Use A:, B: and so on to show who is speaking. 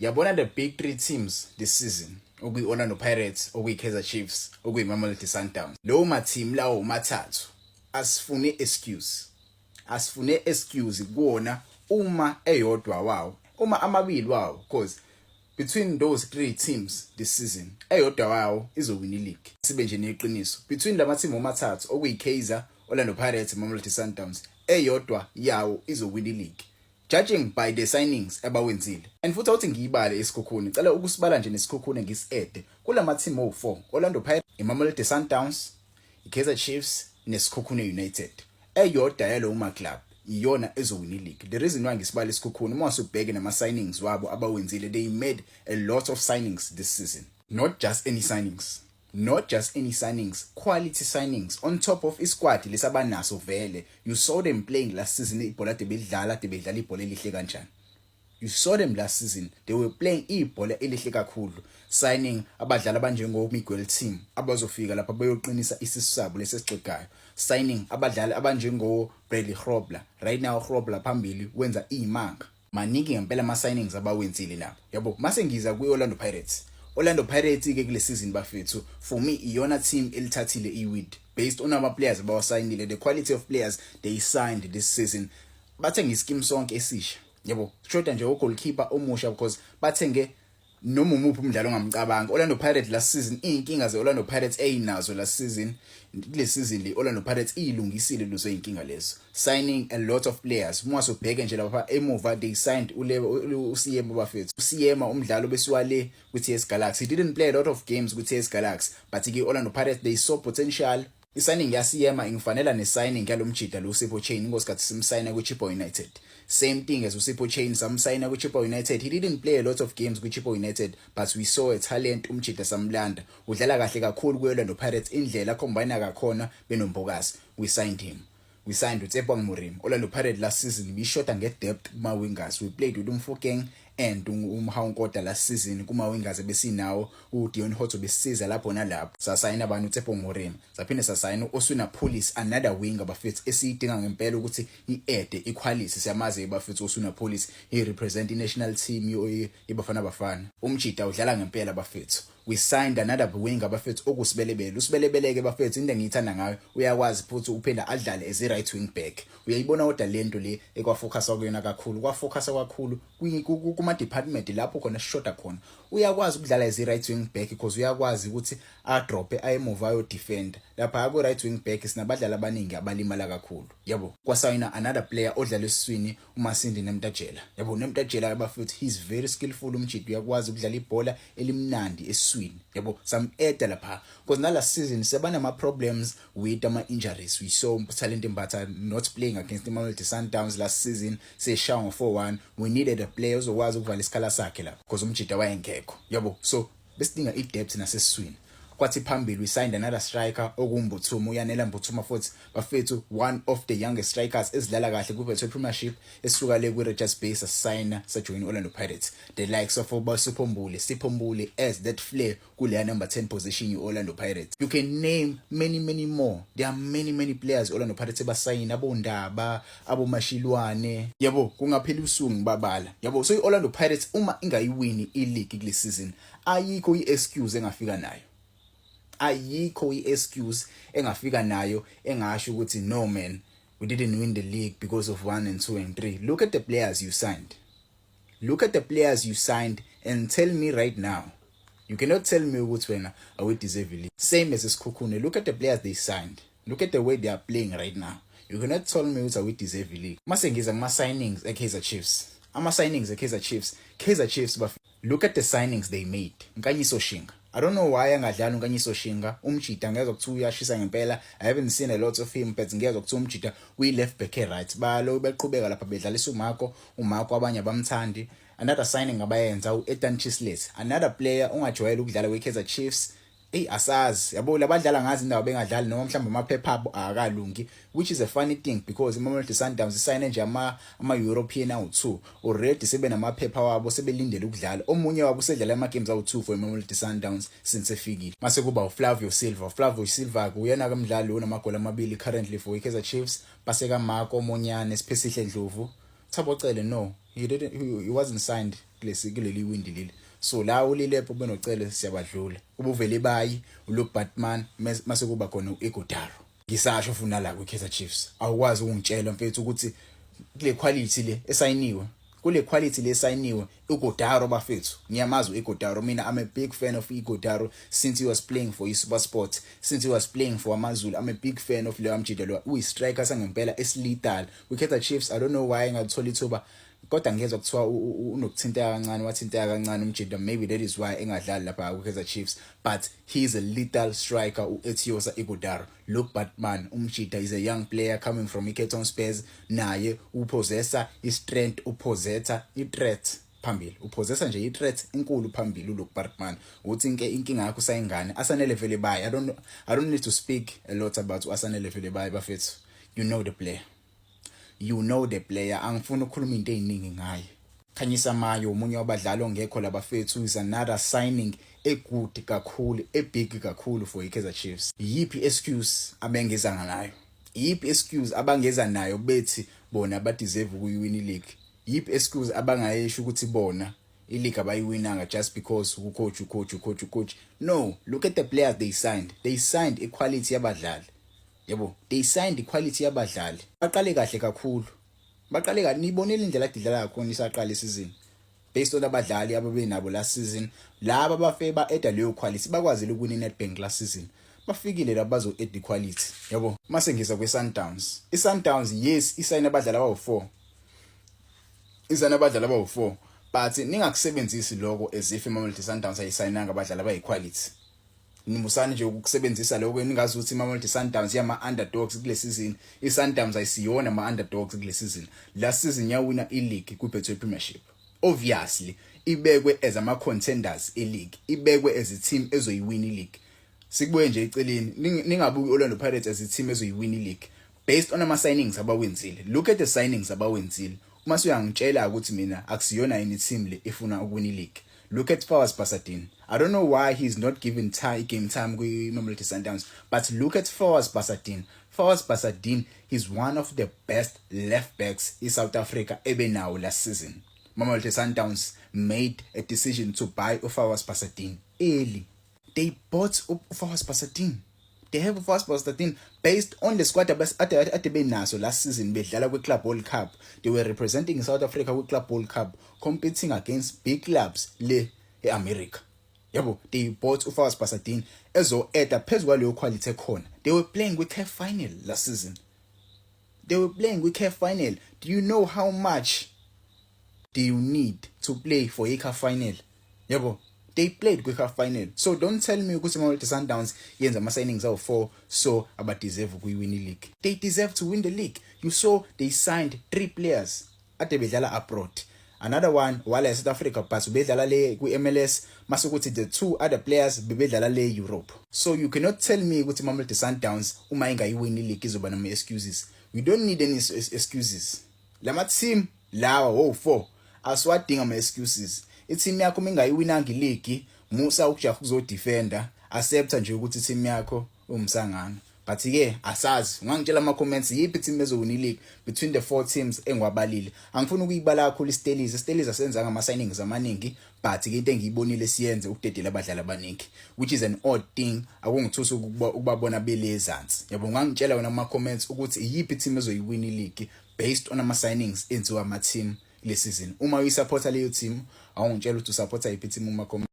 A: Yabona the big three teams this season, okuyi-Orlando Pirates, okuyi-Kaizer Chiefs, okuyi-Mamelodi Sundowns. Lowo ma-team lawo mathathu asifune excuse kuwona uma eyodwa wawo, uma amabili wawo, cause between those three teams this season eyodwa wawo izowina ileague. Sibe nje neqiniso between lama team omathathu okuyi-Kaizer, Orlando Pirates, Mamelodi Sundowns, eyodwa yawo izowina ileague, judging by the signings abawenzile. And futhi awuthi ngiyibale isikhukhune, cela ukusibala nje nesikhukhune ngisi-ede kulama team o4, Orlando Pirates, iMamelodi Sundowns, iKaizer Chiefs nesikhukhune United. Eyodwa yalo uma club iyona ezowina ileague. The reason why ngisibala isikhukhune uma usubheke nama signings wabo abawenzile, they made a lot of signings this season. Not just any signings, quality signings on top of isquad lesabanaso vele. You saw them playing last season, ibhola bedlala ibhola elihle kanjani. You saw them last season, they were playing ibhola elihle kakhulu. Signing abadlali abanjengo Miguel Team abazofika lapha bayoqinisa isisu sabo lesesixegayo. Signing abadlali abanjengo Bradley Grobler. Right now Grobler phambili wenza imanga. Maningi ngempela ama signings abawenzile lapho. Yabo, mase ngiza ku-Orlando Pirates. Orlando Pirates ke kule season bafethu, for me iyona team elithathile iwin based on ama players abawasignile, the quality of players they signed this season. Bathenge ischeme sonke esisha. Yabo, shoda nje goalkeeper omusha because bathenge noma umuphi umdlalo ongamcabanga. Orlando Pirates last season inkinga ze Orlando Pirates eyinazo last season, le season le Orlando Pirates ilungisile lezo inkinga lezo, signing a lot of players. Mwaso bheke nje lapha emuva they signed uSiyema bafethu. uSiyema umdlalo besiwale ku-TS Galaxy, he didn't play a lot of games ku-TS Galaxy, but ke Orlando Pirates they saw potential. I-signing yaSiyema ingifanela ne-signing yalomjida lo Sipho Chain ngosikhathi simsayina ku-Chippa United. Same thing as uSipho Chain samsayina ku-Chippa United. He didn't play a lot of games ku-Chippa United, but we saw a talent. Umjida samlanda, udlala kahle kakhulu ku-Orlando Pirates, indlela combine kakhona benombokazi. We signed him. We signed uTshepo Morim. Orlando Pirates last season we shot and get depth kuma wingers. We played with Mfokeng and uMhankota last season kuma wingers ebesinawo uDion Hotto besiza lapho nalapho. Sasayina abantu uTshepo Morim. Saphinde sasayina uSwina Police, another winger bafethu esiyidinga ngempela ukuthi i-add equality. Siyamazi bafethu uSwina Police he represent i-national team yebafana bafana. Umjida udlala ngempela bafethu. We signed another winger bafethu okusibelebele. Usibelebeleke bafethu into engiyithanda ngayo, uyakwazi futhi uphenda adlale as a right wing back. Uyayibona kodwa lento le ekwafocuswa kuyona kakhulu, kwafocuswa kakhulu kuma department lapho khona sishoda khona. Uyakwazi ukudlala as a right wing back because uyakwazi ukuthi a drop ayemuva ayo defend. Lapha ku right wing back sinabadlali abaningi abalimala kakhulu. Yabo, kwasayina another player odlala esiswini uMasindi Nemtajela. Yabo, Nemtajela bafethu he's very skillful umjidi, uyakwazi ukudlala ibhola elimnandi esiswini. Yabo, some-add lapha because nala season sebana ama problems with ama injuries. We saw Talent Mbata not playing against the Mamelodi Sundowns last season, say Shawn 4-1. We needed a player ozokwazi ukuvala isikhala sakhe la because umjida wayengekho. Yabo, so besidinga i-depth nasesiswini. Kwathi phambili we signed another striker okuMbuthuma, uYanela Mbuthuma futhi bafethu one of the youngest strikers ezidlala kahle ku-Virtual Premiership esuka le ku-Richards Bay sasigna sajoin Orlando Pirates. The likes of Sipho Mbule as that flair kule number 10 position Orlando Pirates. You can name many more. There are many players Orlando Pirates basayina, abondaba, abomashilwane. Yabo, kungapheli usuku ngibabala. Yabo, so Orlando Pirates uma ingayiwini i-league kule season, ayikho i-excuse engafika nayo. Ayikho i-excuse engafika nayo engasho ukuthi no man, we didn't win the league because of 1 and 2 and 3. Look at the players you signed. Look at the players you signed and tell me right now. You cannot tell me ukuthi wena awe deserve league. Same as Isikhukhune. Look at the players they signed. Look at the way they are playing right now. You cannot tell me ukuthi awe deserve league. Mase ngiza kuma signings eKaizer Chiefs. Ama signings eKaizer Chiefs. Kaizer Chiefs look at the signings they made. Nkanyiso Shinga. I don't know why angadlali uNkanyiso Shinga. Umjida ngezwe ukuthi uyashisa ngempela. I haven't seen a lot of him, but ngezwe ukuthi umjida we left back right. Balo beqhubeka lapha bedlalisa uMarco abanye abamthandi. Another signing abayenza uEthan Chislet. Another player ongajwayele ukudlala kweKaizer Chiefs. Asazi yabo labadlala ngazi indawo bengadlali noma mhlawumbe amaphepha abo akalungi, which is a funny thing because iMamelodi Sundowns isayine nje ama European awu2 already sebe namaphepha wabo sebelindele ukudlala. Omunye wabo usedlala ama games awu2 for iMamelodi Sundowns since efikile. Mase kuba uFlavio Silva uyena ke umdlali onamagoli amabili currently for iKaizer Chiefs. Base ka Marco Monyane Sipesihle Ndlovu. Thabo Cele no, he wasn't signed kuleli windi leli. So la ulilepho benocela siyabadlula ubuvele bayi uLuke Batman mase kuba khona uEgodaro. Ngisasho funa la kuKaizer Chiefs awukwazi ukungitshela mfethu ukuthi kule quality le esayiniwe kule quality le esayiniwe uEgodaro bafethu ngiyamazi uEgodaro mina I'm a big fan of uEgodaro since he was playing for iSuperSport since he was playing for AmaZulu I'm a big fan of Lewa Mjidelo uyistriker sangempela esilethal kuKaizer Chiefs I don't know why ngathola ithuba kodwa ngezwe kuthiwa unokuthinteka kancane wathinteka kancane umjida maybe that is why engadlali lapha kuKaizer Chiefs but he is a lethal striker uEtiosa Egodaro. Look Batman umjida is a young player coming from iCape Spurs naye upossessa istrength upossessa ithreat phambili upossessa nje ithreat enkulu phambili uLuke Batman uthi inkinga yakho sayingane Asanele Velebayi I don't need to speak a lot about Asanele Velebayi bafethu you know the player. You know the player angifuna ukukhuluma into eziningi ngaye Khanyisa Mayo umunye wabadlali ongekho labafethu is another signing egood kakhulu ebig kakhulu for iKaizer Chiefs yipi excuse abengeza nayo yipi excuse abangeza nayo bethi bona badeserve ukuyiwina ileague yipi excuse abangayesho ukuthi bona ileague abayiwinanga just because coach no look at the players they signed equality yabadlali yebo they signed equality yabadlali baqale kahle kakhulu baqale kahle nibonile indlela adidlala kakhulu isaqala isizini based on abadlali ababenabo last season laba bafe ba-eda leyo quality bakwazile ukuna iNedbank last season bafikile la bazo add quality yabo mase ngisa kweSundowns iSundowns yes isayina abadlali abawu4 isayina abadlali abawu4 but ningakusebenzisi lokho as if iMamelodi Sundowns ayisayinanga abadlali abayiquality nimusana nje ukusebenzisa lokho ningazi ukuthi iMamelodi Sundowns yama underdogs kule season iSundowns ayisiyona ama underdogs kule season last season yawina ileague kuBetway Premiership obviously ibekwe as ama contenders eleague ibekwe as a team ezoyiwina ileague sikubuye nje eceleni ningabuki Orlando Pirates as a team ezoyiwina ileague based on ama signings abawenzile look at the signings abawenzile uma suyangitshela ukuthi mina akusiyona yini team le efuna ukuwina ileague look at Fawaz Basadin I don't know why he's not given game time kwiMamelodi Sundowns but look at Fawaz Basadin he's one of the best left backs in South Africa ebenawo last season Mamelodi Sundowns made a decision to buy Fawaz Basadin early they bought Fawaz Basadin they have Fawaz Basadin based on the squad abenaso last season bedlala kwiClub World Cup they were representing South Africa kwiClub World Cup competing against big clubs le eAmerica yabo they bought Fawaz Basadin ezo-eda phezu kwaleyo quality ekhona they were playing kwiCAF final last season do you know how much do you need to play for iCAF final yabo they played kwiCAF final so don't tell me ukuthi iMamelodi Sundowns yenza ama signings awu4 so abadeserve ukuyiwina ileague they deserve to win the league you saw they signed 3 players ade bedlala abroad another one wala eSouth Africa but bedlala le kwiMLS masukuthi the 2 other players bebedlala le Europe so you cannot tell me ukuthi iMamelodi Sundowns uma ingayiwini ileague izoba nama excuses we don't need any excuses lama team lawa wo4 aswadinga ama excuses team yakho mingayiwinanga ileague musa ukujaha ukuzodefender accepta nje ukuthi team yakho umsangano but ke asazi ungangitshela ama comments yipi team ezowina ileague between the 4 teams engwabalile angifuni ukuyibala kakhulu iStellies asenza ama signings amaningi but ke into engiyibonile siyenze ukudedela abadlali abaningi which is an odd thing akungithusa ukubabona belezansi yabo ungangitshela wena ama comments ukuthi yipi team ezoyiwina ileague based on ama signings enziwa ama team le season uma uyisupporta leyo team awungitshela ukuthi usupporta yipi team uma